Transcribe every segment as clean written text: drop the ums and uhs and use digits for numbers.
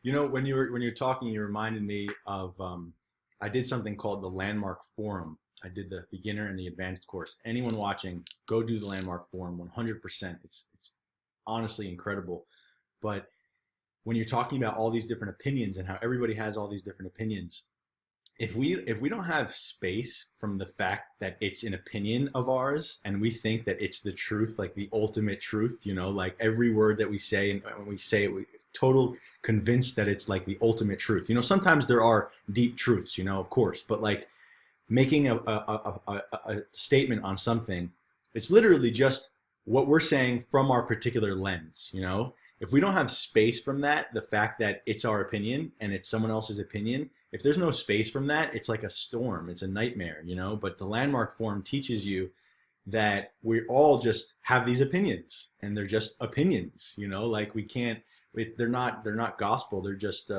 You know, when you're talking, you reminded me of I did something called the Landmark Forum. I did the beginner and the advanced course. Anyone watching, go do the Landmark Forum 100%. It's honestly incredible. But when you're talking about all these different opinions and how everybody has all these different opinions, if we don't have space from the fact that it's an opinion of ours and we think that it's the truth, like the ultimate truth, you know, like every word that we say, and when we say it, we total convinced that it's like the ultimate truth. You know, sometimes there are deep truths, you know, of course, but like making a statement on something, it's literally just what we're saying from our particular lens, you know. If we don't have space from that, the fact that it's our opinion and it's someone else's opinion, if there's no space from that, it's like a storm, it's a nightmare, you know. But the Landmark Forum teaches you that we all just have these opinions and they're just opinions, you know, like we can't, if they're not gospel, they're just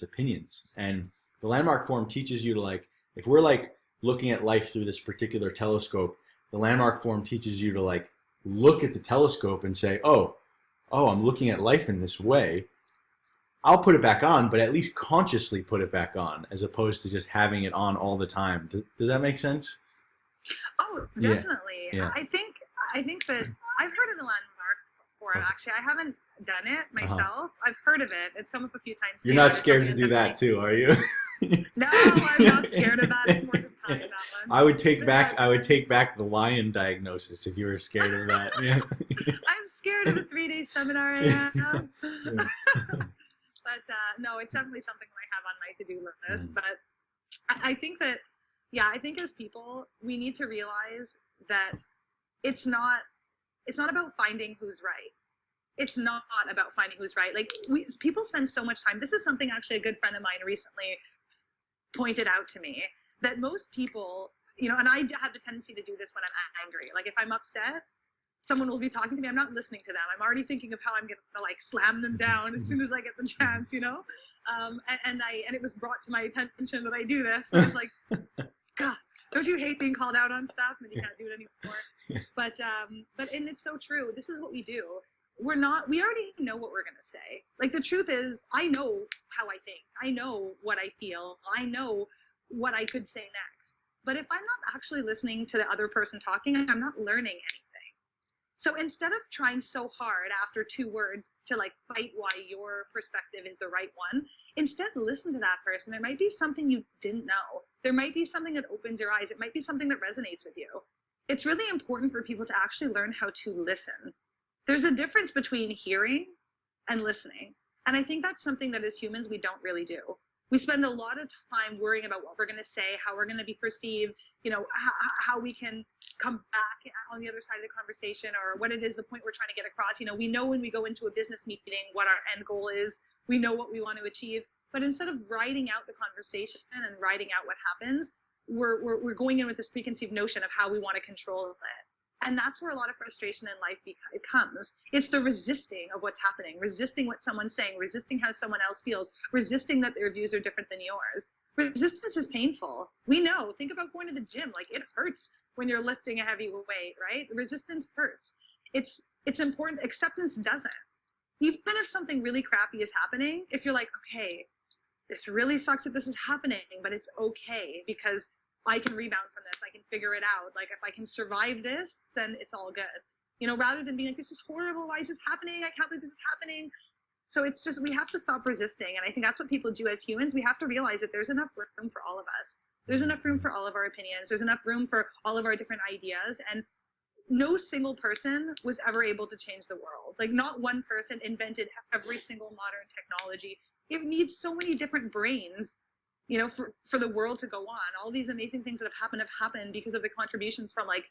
opinions. And the Landmark Forum teaches you to, like, if we're like looking at life through this particular telescope, the Landmark Forum teaches you to like look at the telescope and say, oh, I'm looking at life in this way. I'll put it back on, but at least consciously put it back on, as opposed to just having it on all the time. Does that make sense? Oh, definitely. Yeah. I think that I've heard of the Landmark Forum. Actually, I haven't done it myself. Uh-huh. I've heard of it. It's come up a few times. You're not scared to do that too, are you? No, I'm not scared of that. It's more just time, that one. I would take back the lion diagnosis if you were scared of that. Yeah. I'm scared of the 3-day seminar I have. But no, it's definitely something I have on my to-do list. But I think that, I think as people, we need to realize that it's not about finding who's right. It's not about finding who's right. Like, people spend so much time. This is something actually a good friend of mine recently pointed out to me, that most people, you know, and I have the tendency to do this when I'm angry. Like, if I'm upset, someone will be talking to me, I'm not listening to them. I'm already thinking of how I'm going to like slam them down as soon as I get the chance, you know? And it was brought to my attention that I do this. And I was like, God, don't you hate being called out on stuff and you can't do it anymore? But and it's so true. This is what we do. We already know what we're going to say. Like, the truth is, I know how I think. I know what I feel. I know what I could say next. But if I'm not actually listening to the other person talking, I'm not learning anything. So instead of trying so hard after 2 words to like fight why your perspective is the right one, instead listen to that person. There might be something you didn't know. There might be something that opens your eyes. It might be something that resonates with you. It's really important for people to actually learn how to listen. There's a difference between hearing and listening. And I think that's something that as humans, we don't really do. We spend a lot of time worrying about what we're going to say, how we're going to be perceived, you know, how we can come back on the other side of the conversation, or what it is, the point we're trying to get across. You know, we know when we go into a business meeting what our end goal is. We know what we want to achieve. But instead of writing out the conversation and writing out what happens, we're going in with this preconceived notion of how we want to control it. And that's where a lot of frustration in life comes. It's the resisting of what's happening, resisting what someone's saying, resisting how someone else feels, resisting that their views are different than yours. Resistance is painful. We know. Think about going to the gym. Like, it hurts when you're lifting a heavy weight, right? Resistance hurts. It's important. Acceptance doesn't. Even if something really crappy is happening, if you're like, okay, this really sucks that this is happening, but it's okay because I can rebound from this. I can figure it out. Like, if I can survive this, then it's all good. You know, rather than being like, this is horrible. Why is this happening? I can't believe this is happening. So it's just, we have to stop resisting. And I think that's what people do as humans. We have to realize that there's enough room for all of us. There's enough room for all of our opinions. There's enough room for all of our different ideas. And no single person was ever able to change the world. Like, not one person invented every single modern technology. It needs so many different brains, you know, for the world to go on. All these amazing things that have happened because of the contributions from like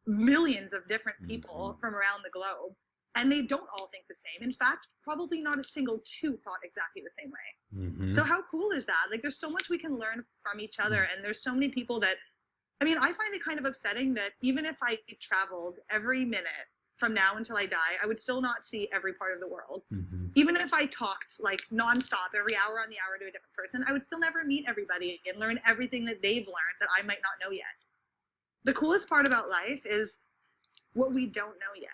millions of different people from around the globe. And they don't all think the same. In fact, probably not a single 2 thought exactly the same way. So how cool is that? Like, there's so much we can learn from each other. And there's so many people that, I mean, I find it kind of upsetting that even if I traveled every minute from now until I die, I would still not see every part of the world. Even if I talked like nonstop every hour on the hour to a different person, I would still never meet everybody and learn everything that they've learned that I might not know yet. The coolest part about life is what we don't know yet.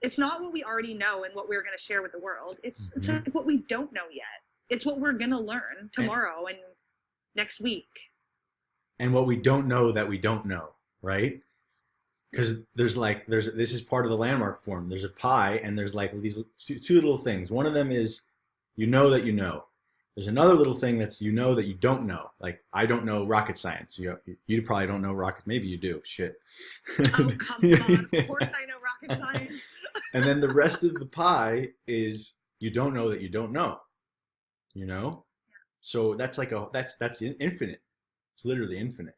It's not what we already know and what we're going to share with the world. It's Mm-hmm. like what we don't know yet. It's what we're going to learn tomorrow and next week. And what we don't know that we don't know, right? Because this is part of the landmark form. There's a pie, and there's like these two little things. One of them is you know that you know. There's another little thing that's you know that you don't know. Like I don't know rocket science. You probably don't know rocket. Maybe you do. Shit. Oh, come on. Of course I know rocket science. And then the rest of the pie is you don't know that you don't know. You know. So that's like that's infinite. It's literally infinite.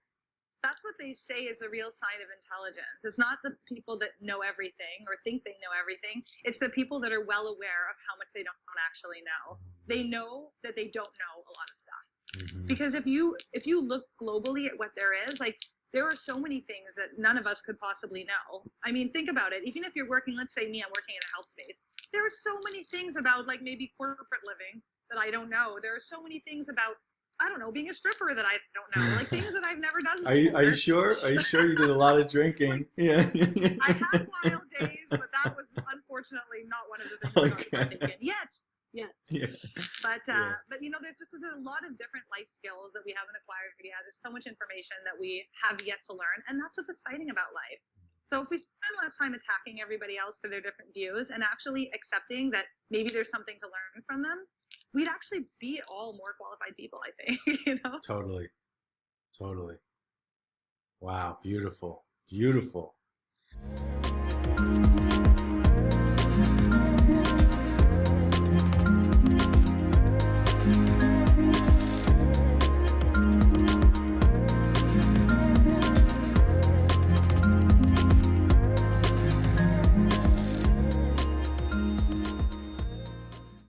That's what they say is a real sign of intelligence. It's not the people that know everything or think they know everything. It's the people that are well aware of how much they don't actually know. They know that they don't know a lot of stuff. Mm-hmm. Because if you look globally at what there is, like there are so many things that none of us could possibly know. I mean, think about it. Even if you're working, let's say me, I'm working in a health space. There are so many things about like maybe corporate living that I don't know. There are so many things about, I don't know, being a stripper that I don't know, like things that I've never done before. Are you sure? Are you sure you did a lot of drinking? Like, yeah. I had wild days, but that was unfortunately not one of the things that I was taken yet. Yeah. But you know, there's a lot of different life skills that we haven't acquired yet. There's so much information that we have yet to learn, and that's what's exciting about life. So if we spend less time attacking everybody else for their different views and actually accepting that maybe there's something to learn from them, we'd actually be all more qualified people, I think. You know? Totally. Wow. Beautiful.